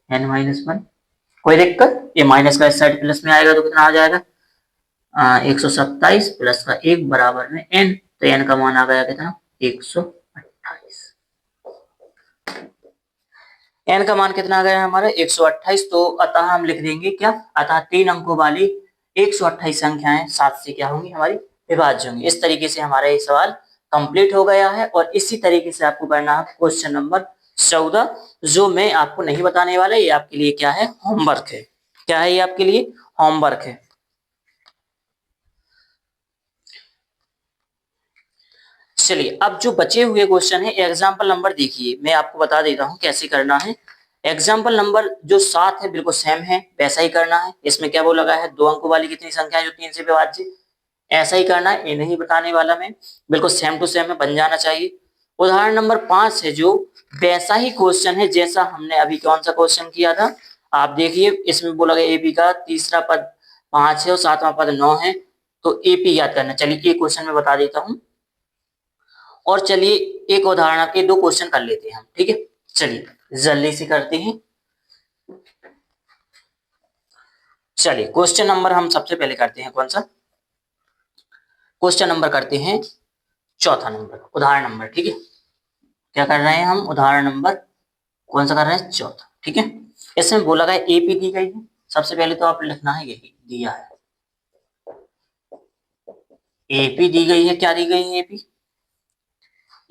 Speaker 1: n माइनस 1। कोई दिक्कत, ये माइनस का इस साइड प्लस में आएगा तो कितना आ जाएगा 127 प्लस का 1 बराबर में n, तो n का मान आ गया कितना 128। n का मान कितना आ गया हमारा 128। तो अतः हम लिख देंगे क्या, अतः 3 अंकों वाली 128 संख्याएं 7 से क्या होंगी हमारी विभाज्य होंगी। इस तरीके से हमारा ये सवाल कंप्लीट हो गया है, और इसी तरीके से आपको करना है क्वेश्चन नंबर 14, जो मैं आपको नहीं बताने वाला, ये आपके लिए क्या है होमवर्क है। क्या है ये आपके लिए होमवर्क है। चलिए अब जो बचे हुए क्वेश्चन है एग्जाम्पल नंबर देखिए, मैं आपको बता देता हूं कैसे करना है। एग्जाम्पल नंबर जो 7 है बिल्कुल सेम है, वैसा ही करना है। इसमें क्या बोला गया है 2 अंकों वाली कितनी संख्या है जो 3 से विभाज्य, ऐसा ही करना है, ये नहीं बताने वाला मैं, बिल्कुल सेम टू सेम है, बन जाना चाहिए। उदाहरण नंबर 5 है जो वैसा ही क्वेश्चन है जैसा हमने अभी कौन सा क्वेश्चन किया था। आप देखिए इसमें बोला गया एपी का तीसरा पद 5 है और 7वां पद 9 है, तो एपी याद करना। चलिए ये क्वेश्चन में बता देता हूं, और चलिए एक उदाहरण के 2 क्वेश्चन कर लेते हैं हम, ठीक है। चलिए जल्दी से करते हैं। चलिए क्वेश्चन नंबर हम सबसे पहले करते हैं कौन सा, क्वेश्चन नंबर करते हैं चौथा नंबर, उदाहरण नंबर, ठीक है। क्या कर रहे हैं हम, उदाहरण नंबर कौन सा कर रहे हैं चौथा, ठीक है। इसमें बोला गया एपी दी गई है, सबसे पहले तो आप लिखना है यही दिया है, एपी दी गई है। क्या दी गई है एपी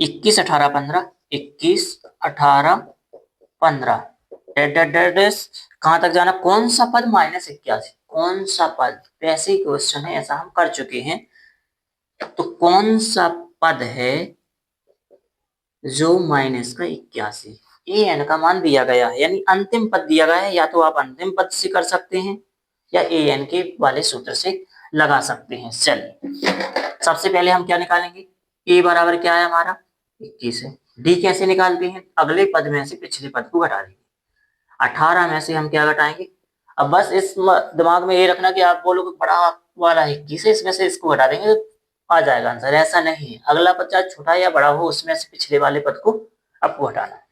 Speaker 1: 21 18 15, 21 18 15, कहां तक जाना, कौन सा पद -81, कौन सा पद, वैसे ही क्वेश्चन है ऐसा हम कर चुके हैं। तो कौन सा पद है जो माइनस का 81, ए एन का मान दिया गया है, यानी अंतिम पद दिया गया है। या तो आप अंतिम पद से कर सकते हैं या ए एन के वाले सूत्र से लगा सकते हैं। चलिए सबसे पहले हम क्या निकालेंगे, ए बराबर क्या है हमारा 21 है। डी कैसे निकालते हैं, अगले पद में से पिछले पद को घटा देंगे, 18 में से हम क्या घटाएंगे। अब बस इस दिमाग में ये रखना कि आप बोलोगे बड़ा वाला 21 है, इसमें से इसको घटा देंगे तो आ जाएगा आंसर, ऐसा नहीं है। अगला पद चाहे छोटा या बड़ा हो, उसमें से पिछले वाले पद को आपको हटाना है।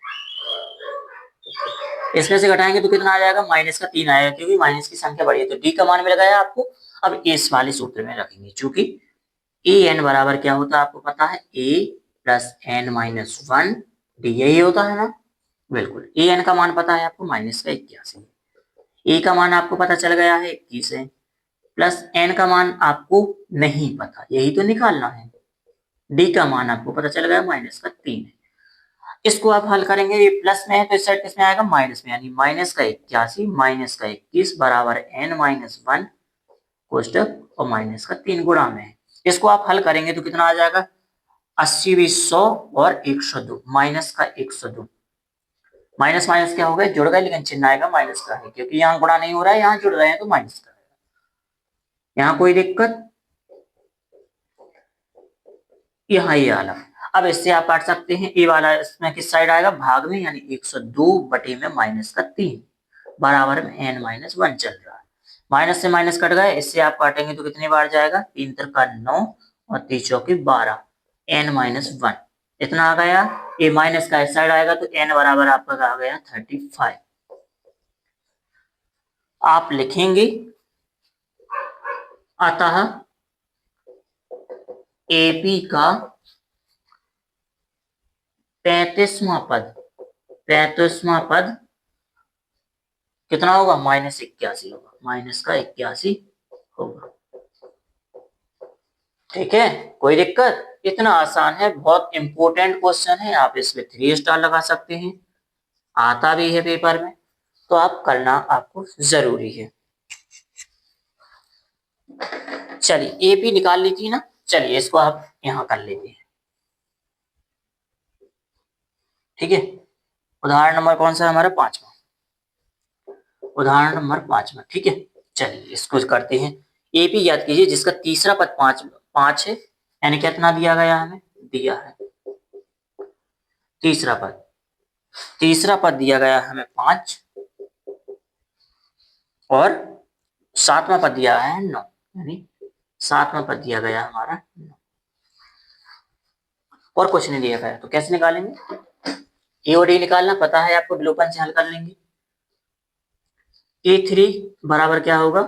Speaker 1: इसमें से घटाएंगे तो कितना आ जाएगा माइनस का 3 आएगा, क्योंकि माइनस की संख्या बड़ी है। तो डी का मान मिल गया आपको। अब इस वाले सूत्र में रखेंगे, चूंकि ए एन बराबर क्या होता है आपको पता है, A plus N minus one D, यही होता है ना। बिल्कुल, ए एन का मान पता है आपको -81, ए का मान आपको पता चल गया है 21 है, प्लस एन का मान आपको नहीं पता, यही तो निकालना है। डी का मान आपको पता चल गया -3 है। इसको आप हल करेंगे, ये प्लस में है तो इस साइड किस में आएगा, माइनस में, यानी -81 -21 बराबर n माइनस वन कोष्टक और -3 गुणा में है। इसको आप हल करेंगे तो कितना आ जाएगा, 80 20 100 और 102, -102। माइनस माइनस क्या हो गया, जुड़ गए, लेकिन चिन्ह आएगा माइनस का है, क्योंकि यहाँ गुणा नहीं हो रहा है, यहाँ जुड़ रहे हैं तो माइनस का है। यहाँ कोई दिक्कत, यहाँ ये वाला। अब इससे आप काट सकते हैं, ए वाला इसमें किस साइड आएगा, भाग में, यानी 102 बटे में -3 बराबर में n माइनस वन चल रहा है। माइनस से माइनस कट गए, इससे आप काटेंगे तो कितनी बार जाएगा, 3 त्रिका 9 और 3 चौके 12, n माइनस वन इतना आ गया। ए माइनस का इस साइड आएगा तो n बराबर आपका आ गया 35। आप लिखेंगे अतः एपी का 35वां पद कितना होगा, -81 होगा, -81 होगा। ठीक है, कोई दिक्कत, इतना आसान है, बहुत इंपॉर्टेंट क्वेश्चन है, आप इसमें 3 स्टार लगा सकते हैं, आता भी है पेपर में, तो आप करना आपको जरूरी है। चलिए एपी निकाल ली थी ना, चलिए इसको आप यहां कर लेते हैं। ठीक है, उदाहरण नंबर कौन सा है हमारा, 5वां, उदाहरण नंबर 5वां। ठीक है, चलिए इसको करते हैं। एपी याद कीजिए जिसका तीसरा पद 5 है, यानी कितना दिया गया हमें, दिया है तीसरा पद दिया गया हमें 5 और 7वां पद दिया है 9, यानी 7वां पद दिया गया हमारा 9 और कुछ नहीं दिया गया, तो कैसे निकालेंगे, ए और डी निकालना पता है आपको, विलोपन से हल कर लेंगे। A3 बराबर क्या होगा,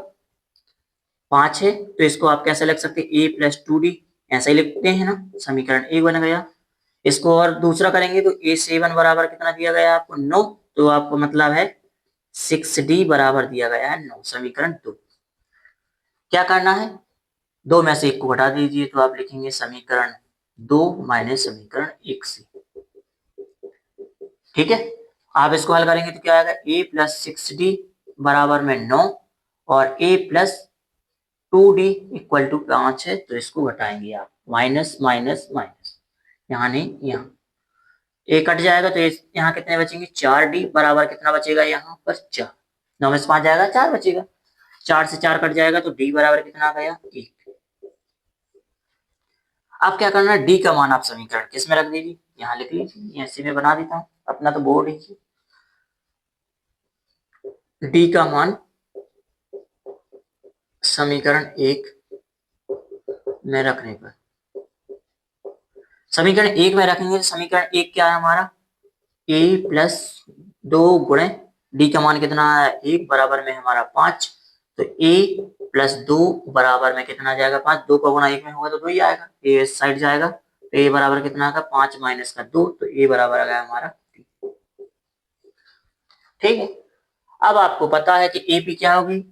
Speaker 1: 5 है, तो इसको आप कैसे लिख सकते हैं, a प्लस 2d, ऐसा ही लिखते हैं ना, समीकरण एक बन गया। इसको और दूसरा करेंगे तो A7 बराबर कितना दिया गया आपको, 9, तो आपको मतलब है 6d बराबर दिया गया है 9, समीकरण 2। क्या करना है, दो में से एक को घटा दीजिए, तो आप लिखेंगे समीकरण 2 माइनस समीकरण 1 से। ठीक है, आप इसको हल करेंगे तो क्या आएगा, a प्लस 6d बराबर में 9 और a plus 2d equal to 5 है, तो इसको घटाएंगे आप, माइनस माइनस माइनस, यहाँ नहीं यहाँ, ए कट जाएगा तो यहाँ कितने बचेंगे, 4d बराबर कितना बचेगा यहाँ पर 4, 9 में से 5 जाएगा 4 बचेगा, 4 से 4 कट जाएगा तो d बराबर कितना आ गया 1। अब क्या करना है, डी का मान आप समीकरण किस में रख दीजिए, यहाँ लिख लीजिए, ऐसे में बना देता हूँ, अपना तो बोर्ड ही, डी का मान समीकरण 1 में रखने पर, समीकरण 1 में रखेंगे तो समीकरण 1 क्या है हमारा, a प्लस 2 गुणे डी का मान कितना है 1 बराबर में हमारा 5, तो a प्लस 2 बराबर में कितना आ जाएगा 5, 2 का गुणा 1 में होगा तो 2 ही आएगा, a इस साइड जाएगा तो a बराबर कितना आएगा 5 माइनस का 2, तो a बराबर आ गया हमारा 3। ठीक है, अब आपको पता है कि एपी क्या होगी,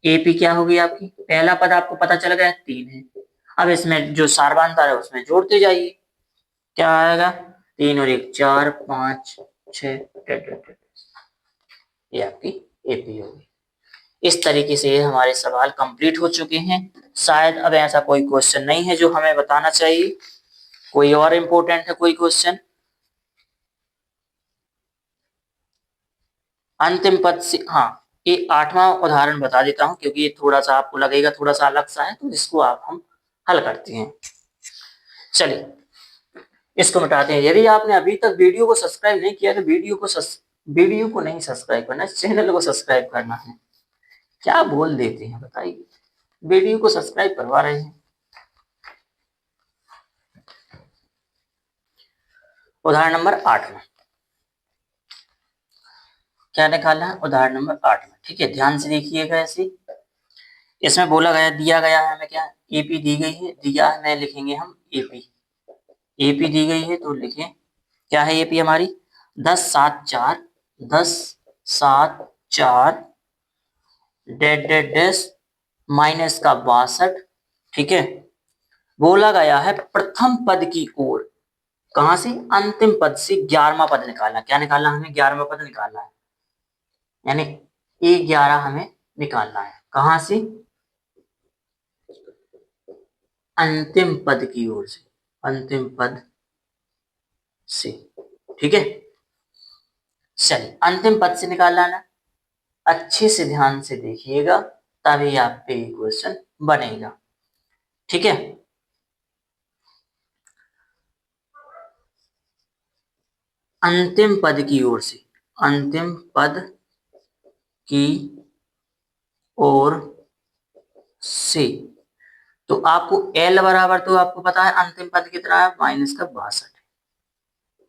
Speaker 1: एपी क्या होगी आपकी, पहला पद आपको पता चल गया 3 है, अब इसमें जो सारवांतर है उसमें जोड़ते जाइए, क्या आएगा 3 और 1 4 5 6, ये आपकी एपी होगी। इस तरीके से हमारे सवाल कंप्लीट हो चुके हैं, शायद अब ऐसा कोई क्वेश्चन नहीं है जो हमें बताना चाहिए, कोई और इम्पोर्टेंट है कोई क्वेश्चन, अंतिम पद से, हाँ ये 8वां उदाहरण बता देता हूं क्योंकि ये थोड़ा सा आपको लगेगा थोड़ा सा अलग सा है, तो इसको आप हम हल करते हैं। चलिए इसको मिटाते हैं। यदि आपने अभी तक वीडियो को सब्सक्राइब नहीं किया तो वीडियो को नहीं सब्सक्राइब करना, चैनल को सब्सक्राइब करना है। क्या बोल देते हैं बताइए, वीडियो को सब्सक्राइब करवा रहे हैं। उदाहरण नंबर 8 में क्या निकालना है, उदाहरण नंबर 8 में, ठीक है ध्यान से देखिएगा ऐसे, इसमें बोला गया दिया गया है हमें क्या, एपी दी गई है, दिया है मैं लिखेंगे हम एपी, एपी दी गई है तो लिखें क्या है एपी हमारी 10 7 4, 10 7 4 डेड डेड डेस माइनस का 62। ठीक है, बोला गया है प्रथम पद की ओर, कहां से, अंतिम पद से 11वां पद निकालना। क्या निकालना, हमें 11वां पद निकालना है, यानी A11 हमें निकालना है, कहां से, अंतिम पद की ओर से, अंतिम पद से। ठीक है, चलिए अंतिम पद से निकालना ना, अच्छे से ध्यान से देखिएगा तभी आप पे क्वेश्चन बनेगा। ठीक है, अंतिम पद की ओर से, अंतिम पद की ओर से, तो आपको L बराबर, तो आपको पता है अंतिम पद कितना है, माइनस का 62,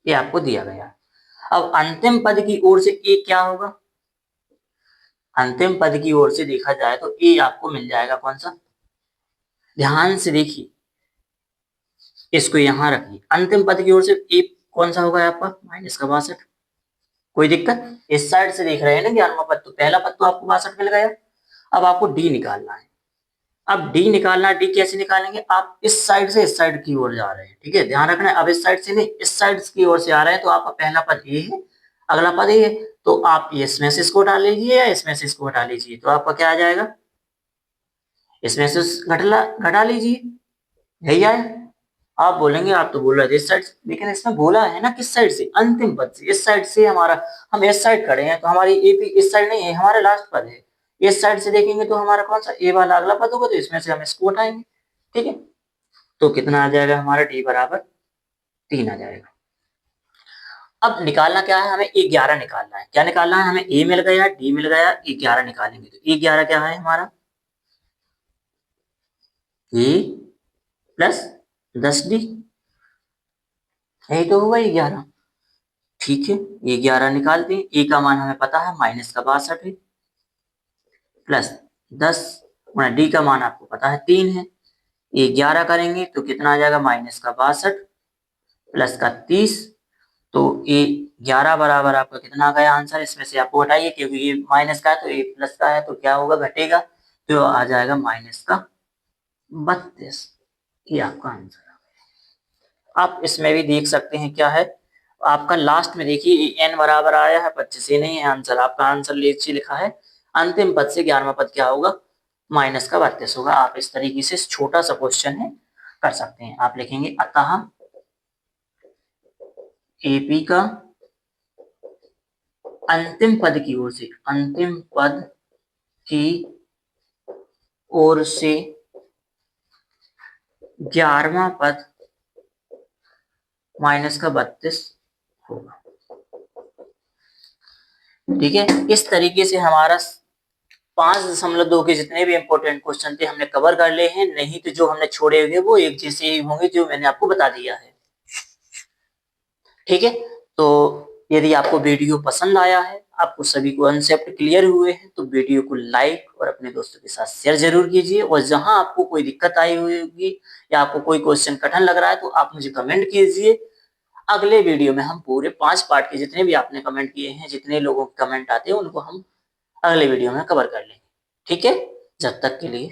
Speaker 1: ये आपको दिया गया है। अब अंतिम पद की ओर से ए क्या होगा, अंतिम पद की ओर से देखा जाए तो ए आपको मिल जाएगा कौन सा, ध्यान से देखिए, इसको यहां रखिए, अंतिम पद की ओर से ए कौन सा होगा आपका, माइनस का 62। कोई दिक्कत, इस साइड से देख रहे हैं ना 11वां पद, तो पहला पद तो आपको 62 मिल गया। अब आपको डी निकालना है, अब डी निकालना है, डी कैसे निकालेंगे, आप इस साइड से इस साइड की ओर जा रहे हैं, ठीक है, ध्यान रखना है, अब इस साइड से नहीं इस साइड की ओर से आ रहे हैं, तो आपका पहला पद ए है, अगला पद ए है, तो आप इसमें से इसको हटा लीजिए या इसमें से इसको हटा लीजिए, तो आपका क्या आ जाएगा, इसमें से घटा लीजिए, यही आया। आप बोलेंगे आप तो बोल रहे थे इस साइड से, लेकिन इसमें बोला है ना किस साइड से, अंतिम पद से, इस साइड से हमारा, हम इस साइड खड़े हैं तो हमारी एपी इस साइड नहीं है, हमारा लास्ट पद है, इस साइड से देखेंगे तो हमारा कौन सा ए वाला अगला पद होगा, तो इसमें से हम इसको हटाएंगे। ठीक है, तो कितना आ जाएगा हमारा, डी बराबर 3 आ जाएगा। अब निकालना क्या है, हमें A11 निकालना है, क्या निकालना है हमें, ए मिल गया, डी मिल गया, A11 निकालेंगे, तो A11 क्या है हमारा, ए प्लस 10D, यही तो होगा 11। ठीक है, ये 11 निकालते हैं, ए का मान हमें पता है माइनस का 62 है, प्लस 10 डी का मान आपको पता है 3 है, ये 11 करेंगे तो कितना आ जाएगा, माइनस का 62 प्लस का 30, तो ए 11 बराबर आपका कितना आ गया आंसर, इसमें से आपको हटाइए क्योंकि ये माइनस का है तो ए प्लस का है, तो क्या होगा, घटेगा, तो आ जाएगा माइनस का 32, ये आपका आंसर। आप इसमें भी देख सकते हैं क्या है, आपका लास्ट में देखिए एन बराबर आया है 25, ये नहीं है आंसर, आपका आंसर नीचे लिखा है अंतिम पद से 11वां पद क्या होगा, माइनस का 32 होगा। आप इस तरीके से छोटा सा क्वेश्चन है कर सकते हैं, आप लिखेंगे अतः एपी का अंतिम पद की ओर से, अंतिम पद की ओर से 11वां पद माइनस का 32 होगा। ठीक है, इस तरीके से हमारा 5.2 के जितने भी इंपॉर्टेंट क्वेश्चन थे हमने कवर कर लिए हैं, नहीं तो जो हमने छोड़े हुए वो एक जैसे ही होंगे जो मैंने आपको बता दिया है। ठीक है, तो यदि आपको वीडियो पसंद आया है, आपको सभी कॉन्सेप्ट क्लियर हुए हैं, तो वीडियो को लाइक और अपने दोस्तों के साथ शेयर जरूर कीजिए, और जहां आपको कोई दिक्कत आई हुई होगी या आपको कोई क्वेश्चन कठिन लग रहा है तो आप मुझे कमेंट कीजिए। अगले वीडियो में हम पूरे 5 पार्ट के जितने भी आपने कमेंट किए हैं, जितने लोगों के कमेंट आते हैं उनको हम अगले वीडियो में कवर कर लेंगे। ठीक है, जब तक के लिए